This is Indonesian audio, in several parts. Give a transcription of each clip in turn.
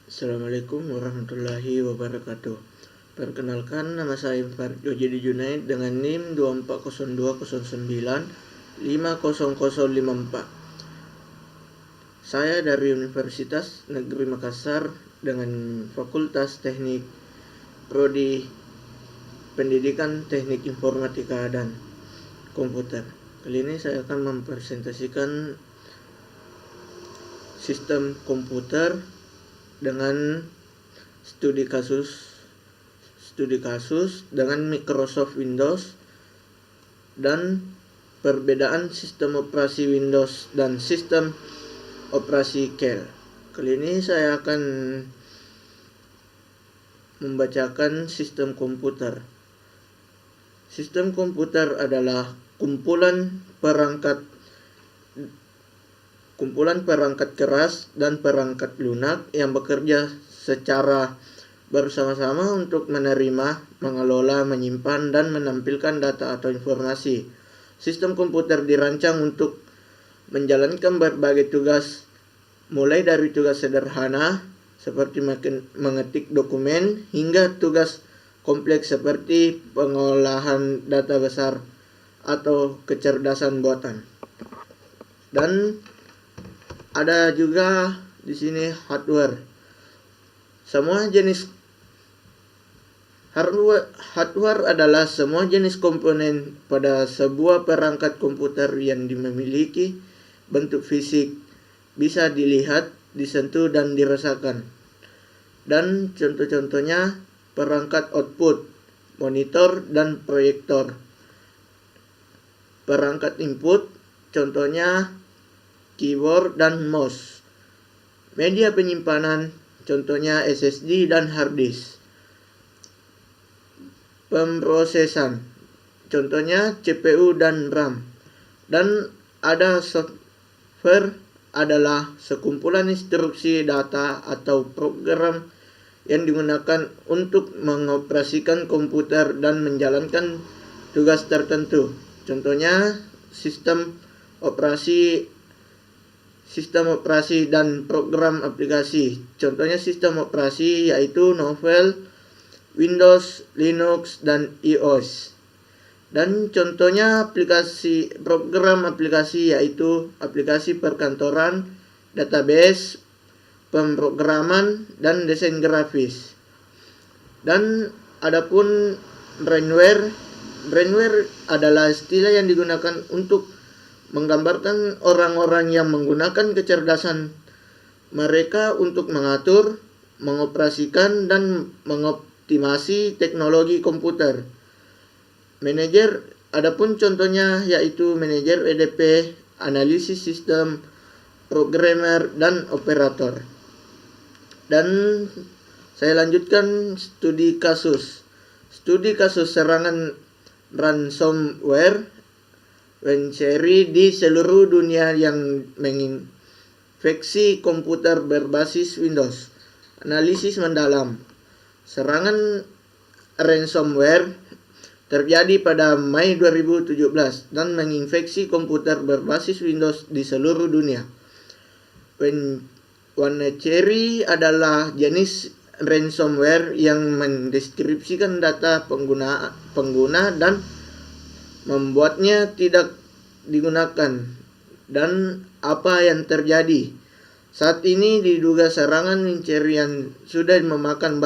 Assalamualaikum warahmatullahi wabarakatuh. Perkenalkan, nama saya Farid Jody Junaid dengan NIM 240209500054. Saya dari Universitas Negeri Makassar dengan Fakultas Teknik Prodi Pendidikan Teknik Informatika dan Komputer. Kali ini saya akan mempresentasikan sistem komputer dengan studi kasus dengan Microsoft Windows dan perbedaan sistem operasi Windows dan sistem operasi Cal. Kali ini saya akan membacakan sistem komputer. Sistem komputer adalah kumpulan perangkat keras dan perangkat lunak yang bekerja secara bersama-sama untuk menerima, mengelola, menyimpan, dan menampilkan data atau informasi. Sistem komputer dirancang untuk menjalankan berbagai tugas, mulai dari tugas sederhana seperti mengetik dokumen hingga tugas kompleks seperti pengolahan data besar atau kecerdasan buatan. Dan ada juga di sini hardware. Hardware adalah semua jenis komponen pada sebuah perangkat komputer yang memiliki bentuk fisik, bisa dilihat, disentuh, dan dirasakan. Dan contoh-contohnya perangkat output, monitor, dan proyektor. Perangkat input, contohnya keyboard dan mouse. Media penyimpanan, contohnya SSD dan hard disk. Pemrosesan, contohnya CPU dan RAM. Dan ada software adalah sekumpulan instruksi data atau program yang digunakan untuk mengoperasikan komputer dan menjalankan tugas tertentu. Contohnya sistem operasi dan program aplikasi. Contohnya sistem operasi yaitu Novel, Windows, Linux, dan iOS. Dan contohnya program aplikasi yaitu aplikasi perkantoran, database, pemrograman, dan desain grafis. Dan adapun brainware adalah istilah yang digunakan untuk menggambarkan orang-orang yang menggunakan kecerdasan mereka untuk mengatur, mengoperasikan, dan mengoptimasi teknologi komputer. Adapun contohnya yaitu manajer EDP, analisis sistem, programmer, dan operator. Dan saya lanjutkan studi kasus serangan ransomware mencari di seluruh dunia yang menginfeksi komputer berbasis Windows. Analisis mendalam. Serangan ransomware terjadi pada Mei 2017 dan menginfeksi komputer berbasis Windows di seluruh dunia. WannaCry adalah jenis ransomware yang mendeskripsikan data pengguna dan membuatnya tidak digunakan. Dan apa yang terjadi? Saat ini diduga serangan pencurian sudah memakan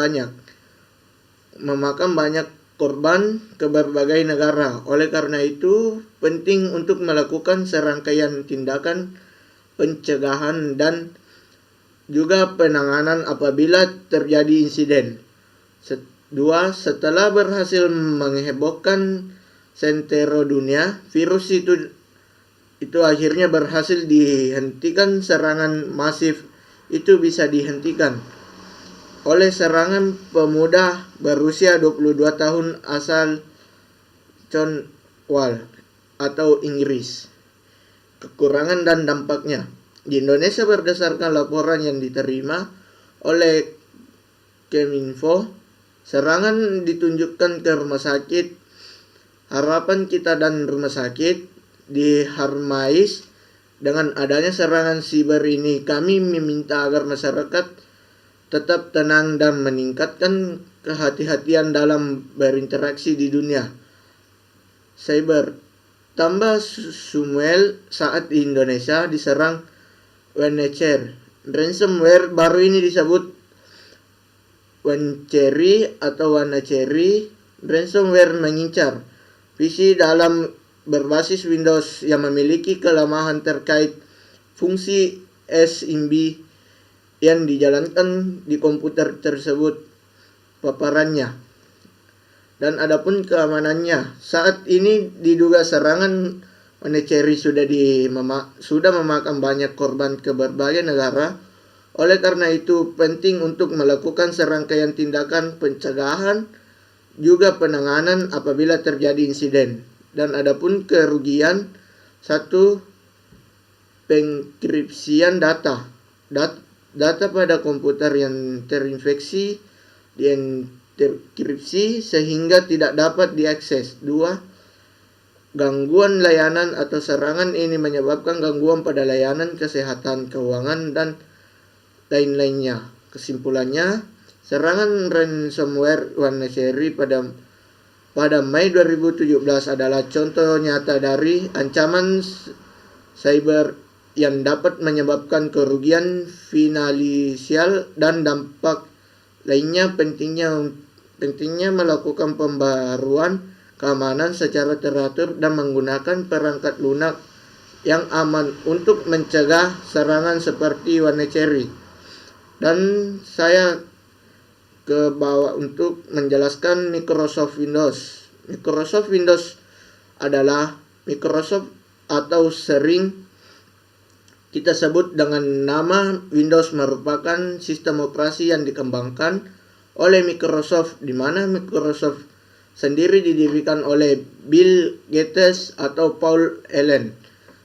banyak korban ke berbagai negara. Oleh karena itu, penting untuk melakukan serangkaian tindakan pencegahan dan juga penanganan apabila terjadi insiden. Setelah berhasil menghebohkan seantero dunia, virus itu akhirnya berhasil dihentikan. Serangan masif itu bisa dihentikan oleh serangan pemuda berusia 22 tahun asal Cornwall atau Inggris. Kekurangan dan dampaknya. Di Indonesia, berdasarkan laporan yang diterima oleh Keminfo, serangan ditunjukkan ke rumah sakit Harapan Kita dan rumah sakit di Harmais. Dengan adanya serangan siber ini, kami meminta agar masyarakat tetap tenang dan meningkatkan kehati-hatian dalam berinteraksi di dunia cyber. Tambah Samuel saat di Indonesia diserang WannaCry. Ransomware baru ini disebut WannaCry atau WannaCry. Ransomware mengincar PC dalam berbasis Windows yang memiliki kelemahan terkait fungsi SMB yang dijalankan di komputer tersebut. Paparannya dan adapun keamanannya, saat ini diduga serangan WannaCry sudah memakan banyak korban ke berbagai negara. Oleh karena itu penting untuk melakukan serangkaian tindakan pencegahan juga penanganan apabila terjadi insiden. Dan adapun kerugian, satu, penkripsian data. Data pada komputer yang terinfeksi terkripsi sehingga tidak dapat diakses. 2. Gangguan layanan atau serangan ini menyebabkan gangguan pada layanan kesehatan, keuangan, dan lain-lainnya. Kesimpulannya, serangan ransomware WannaCry pada Mei 2017 adalah contoh nyata dari ancaman cyber yang dapat menyebabkan kerugian finansial dan dampak lainnya. Pentingnya melakukan pembaruan keamanan secara teratur dan menggunakan perangkat lunak yang aman untuk mencegah serangan seperti WannaCry. Dan saya ke bawah untuk menjelaskan Microsoft Windows. Microsoft Windows adalah Microsoft atau sering kita sebut dengan nama Windows merupakan sistem operasi yang dikembangkan oleh Microsoft, di mana Microsoft sendiri didirikan oleh Bill Gates atau Paul Allen.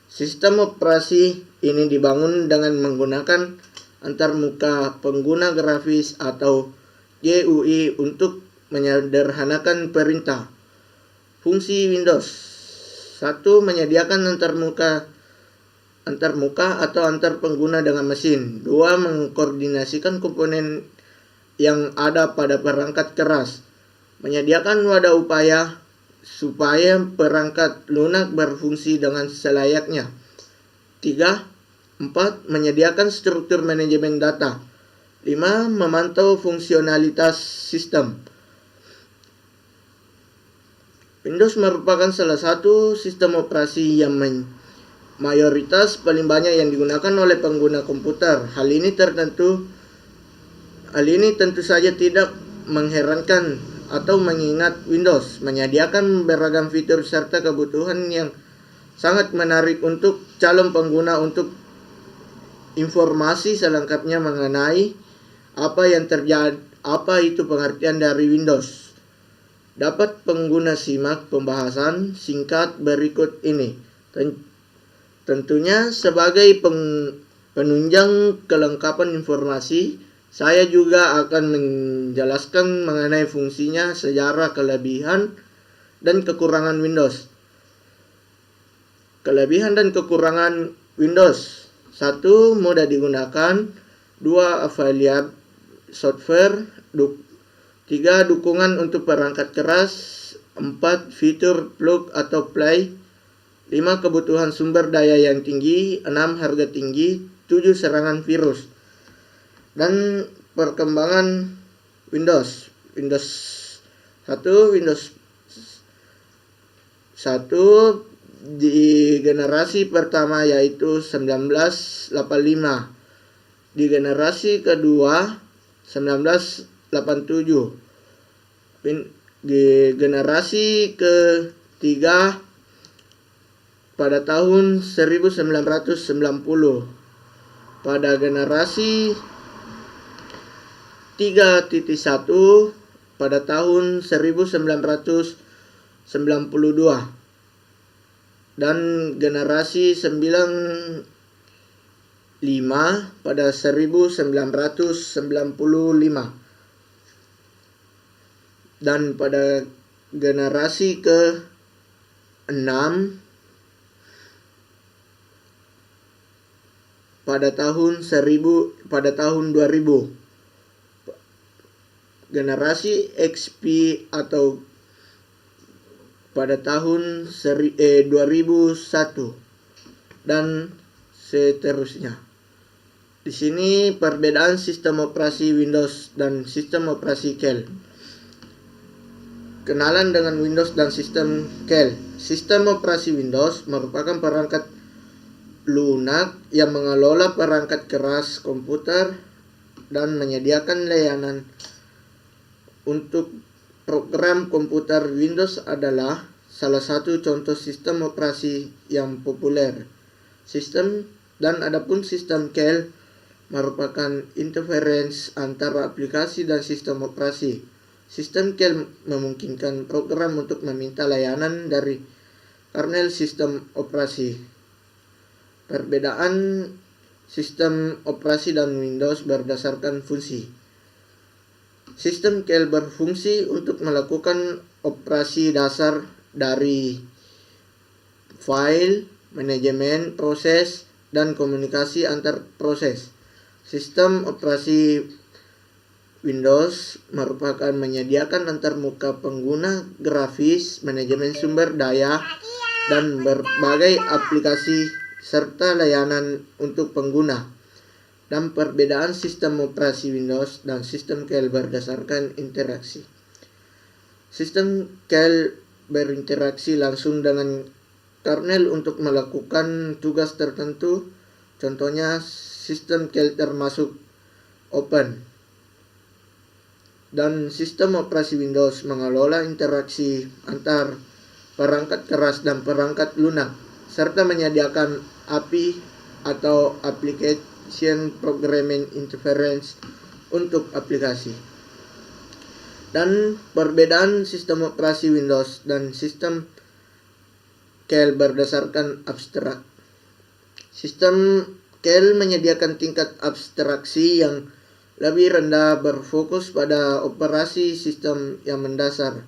Sistem operasi ini dibangun dengan menggunakan antarmuka pengguna grafis atau GUI untuk menyederhanakan perintah. Fungsi Windows 1. Menyediakan antarmuka atau antar pengguna dengan mesin. 2. Mengkoordinasikan komponen yang ada pada perangkat keras. Menyediakan wadah upaya supaya perangkat lunak berfungsi dengan selayaknya. 4. Menyediakan struktur manajemen data. 5. Memantau fungsionalitas sistem. Windows merupakan salah satu sistem operasi yang mayoritas paling banyak yang digunakan oleh pengguna komputer. Hal ini tentu saja tidak mengherankan atau mengingat Windows menyediakan beragam fitur serta kebutuhan yang sangat menarik untuk calon pengguna. Untuk informasi selengkapnya mengenai apa itu pengertian dari Windows, dapat pengguna simak pembahasan singkat berikut ini. Tentunya sebagai penunjang kelengkapan informasi, saya juga akan menjelaskan mengenai fungsinya, sejarah, kelebihan, dan kekurangan Windows. Kelebihan dan kekurangan Windows. 1. Mudah digunakan. 2. Available software. 3. Dukungan untuk perangkat keras. 4. Fitur plug atau play. 5. Kebutuhan sumber daya yang tinggi. 6. Harga tinggi. 7. Serangan virus. Dan perkembangan Windows 1 di generasi pertama yaitu 1985, di generasi kedua 1987, di generasi ketiga pada tahun 1990, pada generasi 3.1 pada tahun 1992, dan generasi 95 pada 1995, dan pada generasi ke-6 pada tahun 2000. generasi XP atau pada tahun 2001 dan seterusnya. Di sini perbedaan sistem operasi Windows dan sistem operasi Kel. Kenalan dengan Windows dan sistem Kel. Sistem operasi Windows merupakan perangkat lunak yang mengelola perangkat keras komputer dan menyediakan layanan untuk program komputer. Windows adalah salah satu contoh sistem operasi yang populer. Adapun sistem Kel merupakan interference antara aplikasi dan sistem operasi. Sistem Kel memungkinkan program untuk meminta layanan dari kernel sistem operasi. Perbedaan sistem operasi dan Windows berdasarkan fungsi. Sistem Kel berfungsi untuk melakukan operasi dasar dari file, manajemen proses, dan komunikasi antar proses. Sistem operasi Windows merupakan menyediakan antarmuka pengguna, grafis, manajemen sumber daya, dan berbagai aplikasi serta layanan untuk pengguna. Dan perbedaan sistem operasi Windows dan sistem Kel berdasarkan interaksi. Sistem Kel berinteraksi langsung dengan kernel untuk melakukan tugas tertentu. Contohnya sistem Kel termasuk open. Dan sistem operasi Windows mengelola interaksi antar perangkat keras dan perangkat lunak, serta menyediakan API atau Application Programming Interference untuk aplikasi. Dan perbedaan sistem operasi Windows dan sistem Kel berdasarkan abstrak. Sistem Kel menyediakan tingkat abstraksi yang lebih rendah, berfokus pada operasi sistem yang mendasar.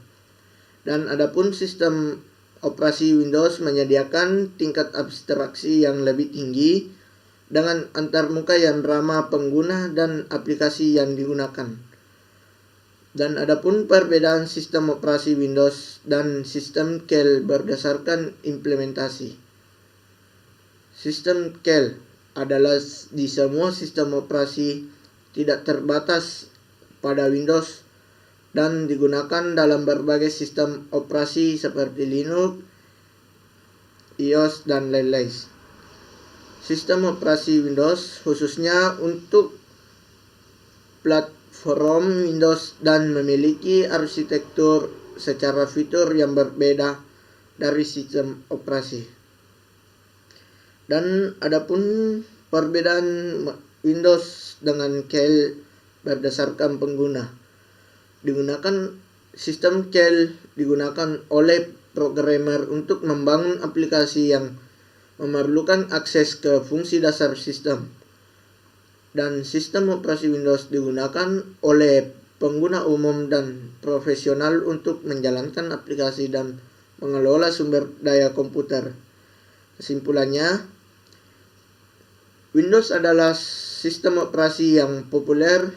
Dan adapun sistem operasi Windows menyediakan tingkat abstraksi yang lebih tinggi dengan antarmuka yang ramah pengguna dan aplikasi yang digunakan. Dan adapun perbedaan sistem operasi Windows dan sistem Kel berdasarkan implementasi. Sistem Kel adalah di semua sistem operasi, tidak terbatas pada Windows, dan digunakan dalam berbagai sistem operasi seperti Linux, iOS, dan lain-lain. Sistem operasi Windows khususnya untuk platform Windows dan memiliki arsitektur secara fitur yang berbeda dari sistem operasi. Dan adapun perbedaan Windows dengan Kel berdasarkan pengguna. Sistem Kel digunakan oleh programmer untuk membangun aplikasi yang memerlukan akses ke fungsi dasar sistem. Dan sistem operasi Windows digunakan oleh pengguna umum dan profesional untuk menjalankan aplikasi dan mengelola sumber daya komputer. Kesimpulannya, Windows adalah sistem operasi yang populer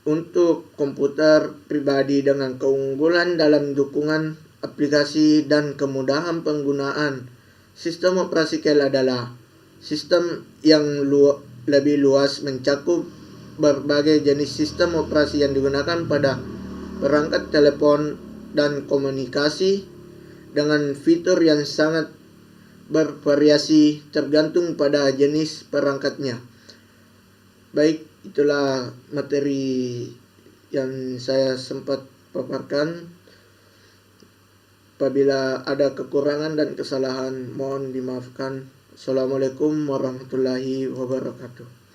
untuk komputer pribadi dengan keunggulan dalam dukungan aplikasi dan kemudahan penggunaan. Sistem operasi Kel adalah sistem yang lebih luas, mencakup berbagai jenis sistem operasi yang digunakan pada perangkat telepon dan komunikasi dengan fitur yang sangat bervariasi tergantung pada jenis perangkatnya. Baik, itulah materi yang saya sempat paparkan. Apabila ada kekurangan dan kesalahan, mohon dimaafkan. Assalamualaikum warahmatullahi wabarakatuh.